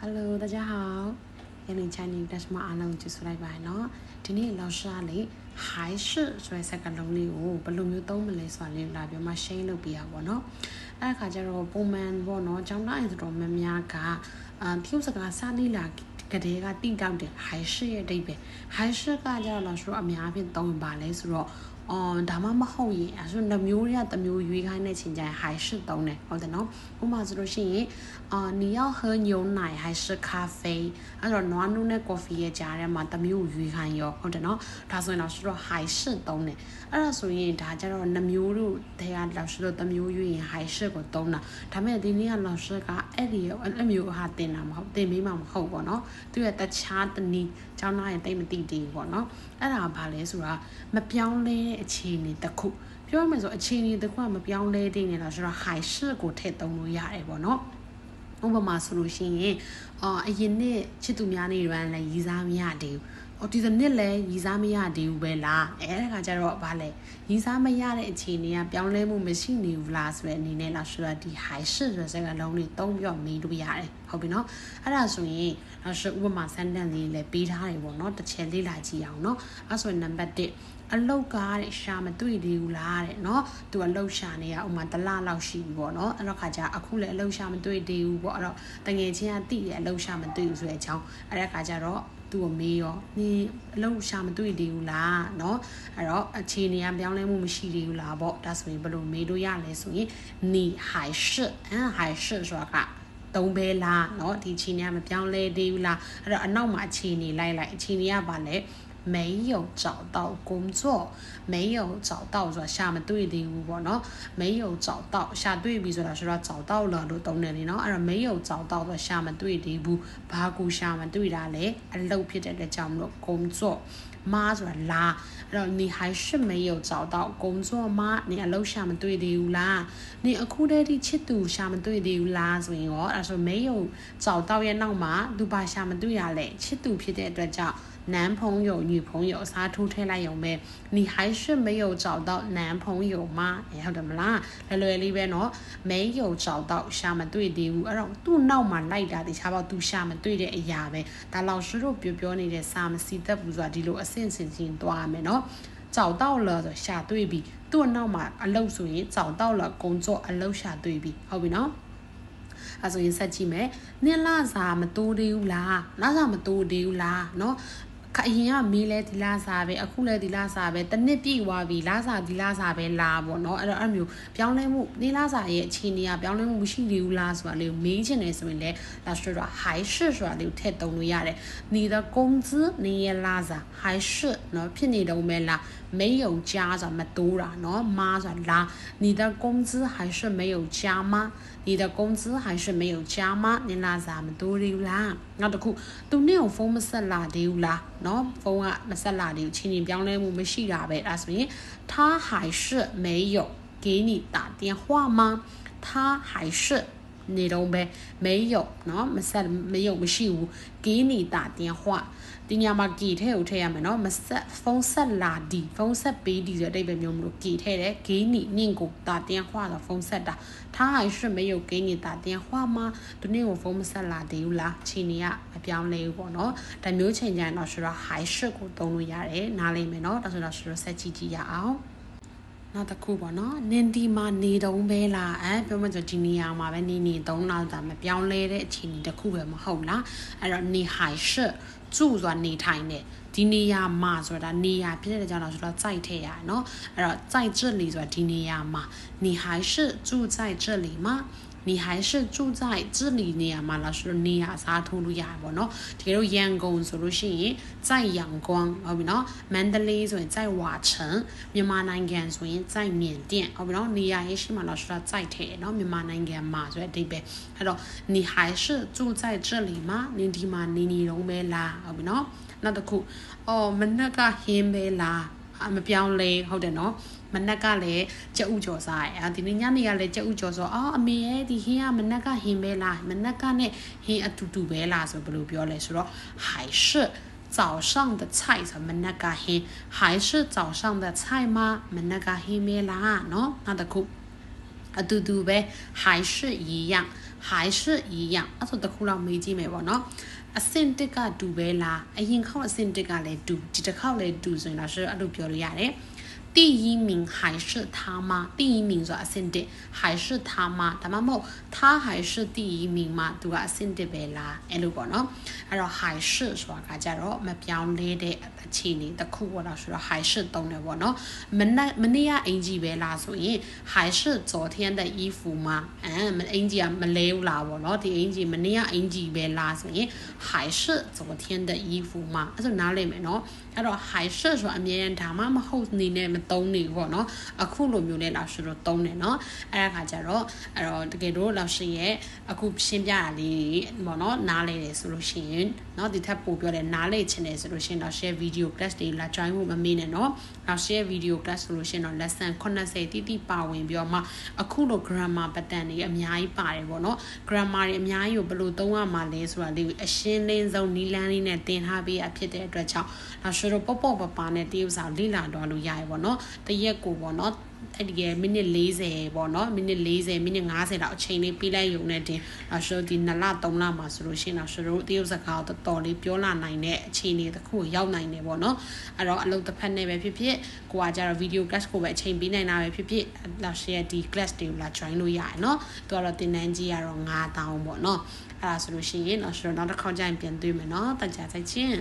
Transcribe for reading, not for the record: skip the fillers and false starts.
Hello，大家好，今日请你带什么阿龙就是来拜喏。今天老师阿里还是所以三个龙里哦，不龙有都没来算里那边嘛先路比较啵喏。အဲ့ခါကျတော့ပုံမှန်ပေါ့နော်ကျောင်းသားရင်ဆိုတော့မများကတရုတ်စကားစာလေးလာကလေးကတိတောက်တယ်ဟိုင်ရှိရဲ့အဓိပ္ပာယ်ဟိုင်ရှိကကျတော့လို့ဆိုတော့အများဖြင့်သုံးပါလဲဆိုတော့ဒါမှမဟုတ်ရင်အဲဆိုနှမျိုးတွေကတစ်မျိုးရွေးခိုင်းတဲ့ချိန်ကျရင်ဟိုင်ရှိသုံးတယ်ဟုတ်တယ်နော်ဥပမာဆိုလို့ရှိရင်你要喝牛奶还是咖啡အဲ့တော့နွားနုနဲ့ကော်ဖီရဲ့ကြားထဲမှာတစ်မျိုးရွေးခိုင်းရောဟုတ်တယ်နော်ဒါဆိုရင်တော့ဆိုတော့ဟိုင်ရှိသုံးတယ်အဲ့ဒါဆိုရင်ဒါကျတော့နှမျိုးတို့တဲကလောက်ရှိတော့တစ်မျိုးရွေးရင်ဟိုင်ရှိကိုသုံးတာဒါပေမဲ့ဒီနေ့ကလောက်ရှိကအဲ့ဒီအမျိုးဟာတင်တာမဟုတ်တင်ပေးမှာမဟုတ်ပေါ့နော်သူရဲ့တခြားတနည်းကျောင်းသားရင်တိတ်မသိသေးဘူးပေါ့နော်အဲ့ဒါဘာလဲဆိုတာမပြောင်းလဲတဲ့အခြေအနေတစ်ခုပြောရမယ်ဆိုအခြေအနေတစ်ခုကမပြောင်းလဲသေးနေလားဆိုတော့ဟိုင်ရှိကိုထည့်သုံးလို့ရတယ်ပေါ့နော်ဥပမာဆိုလို့ရှိရင်အရင်နှစ်ချစ်သူများနေရန်လည်းရည်စားမရသေးဘူးဒီနှစ်လည်းရည်စားမရသေးဘူးပဲလားအဲ့ဒါကကြတော့ဗာလဲရည်စားမရတဲ့အခြေအနေကပြောင်းလဲမှုမရှိနေဘူးလားဆိုတဲ့အနေနဲ့လားဆိုတော့ဒီ high ရှိဆိုတဲ့စကားလုံးလေးသုံးပြီးမေးလို့ရတယ်ဟုတ်ပြီနော်အဲ့ဒါဆိုရင်နောက်ဥပမာ sentence လေးလည်းပေးထားတယ်ပေါ့နော်တစ်ချက်လေးလာကြည့်အောင်နော်အဲ့ဆိုရင် number 1အလုတ်ကားတဲ့ရှာမတွေ့သေးဘူးလားတဲ့เนาะသူအလုတ်ရှာနေရဥမာတစ်လလောက်ရှိပြီပေါ့เนาะအဲ့တော့ခါကျအခုလည်းအလုတ်ရှာမတွေ့သေးဘူးပေါ့အဲ့တော့တငယ်ချင်းကတိတယ်အလုတ်ရှာမတွေ့ဘူးဆိုတဲ့အကြောင်းအဲ့ဒါခါကျတော့သူ့ကိုမေးရောနေအလုတ်ရှာမတွေ့သေးဘူးလားเนาะအဲ့တော့အခြေအနေကပြောင်းလဲမှုမရှိသေးဘူးလားပေါ့ဒါဆိုရင်ဘယ်လိုမေးလို့ရလဲဆိုရင်你还是还是ဆိုတာကသုံးပဲလားเนาะဒီအခြေအနေကမပြောင်းလဲသေးဘူးလားအဲ့တော့အနောက်မှာအခြေအနေလိုက်အခြေအနေကဘာလဲ没有找到工作没有找到ဆိုတာရှာမတွေ့သေးဘူးပေါ့နော်没有找到ရှာတွေ့ပြီဆိုတာဆိုတော့找到了လို့သုံးတယ်လေနော်အဲ့တော့没有找到ဆိုရှာမတွေ့သေးဘူးဘာကိုရှာမတွေ့တာလဲအလုပ်ဖြစ်တဲ့အတွက်ကြောင့်မလို့工作妈ဆိုတာလာအဲ့တော့你还是没有找到工作吗你အလုပ်ရှာမတွေ့သေးဘူးလား你အခုတည်းဒီချစ်သူရှာမတွေ့သေးဘူးလားဆိုရင်ရောအဲ့ဆို没有找到ရဲ့နောက်မှာသူဘာရှာမတွေ့ရလဲချစ်သူဖြစ်တဲ့အတွက်ကြောင့်男朋友女朋友စားထိုးထည့်လိုက်ရုံပဲ你还是没有找到男朋友吗ဟုတ်တယ်မလားလွယ်လေးပဲเนาะ没有找到ရှာမတွေ့သေးဘူးအဲ့တော့သူ့နောက်မှာလိုက်တာတခြားပေါ့သူရှာမတွေ့တဲ့အရာပဲဒါ老师တို့ပြောနေတဲ့စာမစီသက်ဘူးဆိုတာဒီလိုအဆင့်ချင်းသွားမယ်เนาะ找到了ဆိုရှာတွေ့ပြီသူ့နောက်မှာအလုပ်ဆိုရင်找到了工作အလုပ်ရှာတွေ့ပြီဟုတ်ပြီเนาะအဲ့ဆိုရင်ဆက်ကြည့်မယ်နင်လာစာမတိုးသေးဘူးလားလာစာမတိုးသေးဘူးလားเนาะအရင်ကမေးလဲဒီလာစာပဲအခုလဲဒီလာစာပဲတစ်နှစ်ပြည့်သွားပြီလာစာဒီလာစာပဲလာပေါ့နော်အဲ့တော့အဲ့မျိုးပြောင်းလဲမှုနေလာစာရဲ့အခြေအနေကပြောင်းလဲမှုမရှိသေးဘူးလားဆိုတာလေးကိုမေးချင်တယ်ဆိုရင်လဲလာ说说还是ဆိုတာလေးကိုထည့်သုံးလို့ရတယ်你的工资你也拉စာ还是နော်ဖြစ်နေတော့မဲလား没有加ဆိုတာမတိုးတာနော်妈ဆိုတာလာ你的工资还是没有加吗你的工资还是没有加吗你拉စာမတိုးသေးဘူးလားနောက်တစ်ခုသူနဲ့ကိုဖုန်းမဆက်လာသေးဘူးလားနော်ဖုန်းကမဆက်လာသေးဘူးချင်းချင်းပြောင်းလဲမှုမရှိတာပဲဒါဆိုရင်他还是没有给你打电话吗他还是နေတော့ပဲ没有နော်မဆက်没有မရှိဘူး给你打电话ဒီညမှာဂီထဲကိုထည့်ရမယ်နော်မဆက်ဖုန်းဆက်လာဒီဖုန်းဆက်ပေးဒီဆိုတဲ့အဓိပ္ပာယ်မျိုးမလို့ဂီထဲတယ်给你နင့်ကို打电话ဆိုဖုန်းဆက်တာ他还是没有给你打电话吗သူနင့်ကိုဖုန်းမဆက်လာသေးဘူးလားချိန်နေကမပြောင်းလဲဘူးပေါ့နော်ဒါမျိုးချိန်ကျရင်တော့ဆိုတော့ high shit ကိုသုံးလို့ရတယ်နားလိမ့်မယ်နော်ဒါဆိုတော့ဆက်ကြည့်ရအောင်နောက်တစ်ခုပေါ့နော်နင်ဒီမှာနေတုံးပဲလားပြောမှဆိုဒီနေရာမှာပဲနေတုံးတော့ဒါမပြောင်းလဲတဲ့အခြေအနေတစ်ခုပဲမဟုတ်လားအဲ့တော့နေဟိုင်ရှ住ဆိုတာနေထိုင်တဲ့ဒီနေရာမှာဆိုတာနေရာဖြစ်တဲ့ကြောင့်တော့ဆိုတော့စိုက်ထည့်ရเนาะအဲ့တော့စိုက်这里ဆိုတာဒီနေရာမှာ你还是住在这里吗你还是住在这里နေရာမှာလားဆိုတော့နေရာစားထိုးလို့ရတယ်ပေါ့နော်တကယ်လို့ရန်ကုန်ဆိုလို့ရှိရင်在阳光ဟုတ်ပြီနော်မန္တလေးဆိုရင်在瓦城မြန်မာနိုင်ငံဆိုရင်在缅甸ဟုတ်ပြီနော်နေရာရေးရှိမှလားဆိုတော့在ထဲနော်မြန်မာနိုင်ငံမှာဆိုတဲ့အဓိပ္ပာယ်အဲ့တော့你还是住在这里吗你ဒီမှာနေတော့မဲလားဟုတ်ပြီနော်နောက်တစ်ခုမနက်ကဟင်းပဲလားမပြောင်းလဲဟုတ်တယ်နော်မနက်ကလည်းကြက်ဥကြော်စားရဒီနေ့ညနေကလည်းကြက်ဥကြော်ဆိုအမေရဲ့ဒီဟင်းကမနက်ကဟင်းပဲလားမနက်ကနဲ့ဟင်းအတူတူပဲလားဆိုဘယ်လိုပြောလဲဆိုတော့还是早上的菜ဆိုမနက်ကဟင်း还是早上的菜吗မနက်ကဟင်းပဲလားเนาะနောက်တစ်ခု အတူတူပဲ还是一样还是一样အဲ့ဆိုတခုလောက်မေးကြည့်မယ်ပေါ့နော်အဆင့်တစ်ကတူပဲလားအရင်ခေါက်အဆင့်တစ်ကလည်းတူဒီတစ်ခေါက်လည်းတူဆိုရင်တော့အဲ့လိုပြောလို့ရတယ်第一名还是他吗第一名ဆိုတာအဆင့်တစ်还是他吗ဒါမှမဟုတ်他还是第一名吗သူကအဆင့်တစ်ပဲလားအဲ့လိုပေါ့နော်အဲ့တော့还是ဆိုတာကကြတော့မပြောင်းလဲတဲ့အခြေအနေတစ်ခုပေါ့နော်ဆိုတော့还是သုံးတယ်ပေါ့နော်မနေ့ကအင်ကြီးပဲလားဆိုရင်还是昨天的衣服吗အင်ကြီးကမလဲဘူးလားပေါ့နော်ဒီအင်ကြီးမနေ့ကအင်ကြီးပဲလားဆိုရင်还是昨天的衣服吗အဲ့ဆိုနားလည်မယ်နော်အဲ့တော့还是ဆိုတာအမြဲတမ်းဒါမှမဟုတ်နေနဲ့မသုံးနေဘူးပေါ့နော်အခုလိုမျိုးနဲ့လောက်ရှိတော့သုံးတယ်နော်အဲ့ဒါခါကျတော့အဲ့တော့တကယ်တော့လောက်ရှိရဲ့အခုရှင်းပြတာလေးပေါ့နော်နားလေတယ်ဆိုလို့ရှိရင်နော်ဒီထပ်ပို့ပြောတယ်နားလေချင်တယ်ဆိုလို့ရှိရင်တော့ share video class တွေလာ join ဖို့မမေ့နဲ့နော်နောက် share video class ဆိုလို့ရှိရင်တော့ lesson 80တိတိပါဝင်ပြီးတော့မှအခုလို grammar pattern တွေအများကြီးပါတယ်ပေါ့နော် grammar တွေအများကြီးကိုဘယ်လိုသုံးရမှာလဲဆိုတာလေးကိုအရှင်းလင်းဆုံးနီးလန်းလေးနဲ့သင်ထားပေးရဖြစ်တဲ့အတွက်ကြောင့်နောက်ရှိတော့ပေါ့ပပနဲ့တရုပ်စာလေ့လာတော့လို့ရတယ်ပေါ့နော်တရက်ကိုပေါ့နော်အဲ့ဒီမိနစ်40ပေါ့နော်မိနစ်40မိနစ်50လောက်အချိန်လေးပေးလိုက်ရုံနဲ့တင်နောက်ဆိုဒီ2လ3လမှာဆိုလို့ရှိရင်နောက်ဆိုတော့တရုပ်စကားကိုတော်လေးပြောလာနိုင်တဲ့အခြေအနေတစ်ခုကိုရောက်နိုင်တယ်ပေါ့နော်အဲ့တော့အလုပ်တစ်ဖက်နဲ့ပဲဖြစ်ဖြစ်ကိုကကြတော့ video class ကိုပဲအချိန်ပေးနိုင်တာပဲဖြစ်ဖြစ်နောက်ရှယ်ဒီ class တွေကိုလာ join လို့ရတယ်နော်သူကတော့သင်တန်းကြီးကတော့9000ပေါ့နော်အဲ့ဒါဆိုလို့ရှိရင်နောက်ဆိုတော့နောက်တစ်ခေါက်ကျရင်ပြန်တွေ့မယ်နော်တကြကြချင်း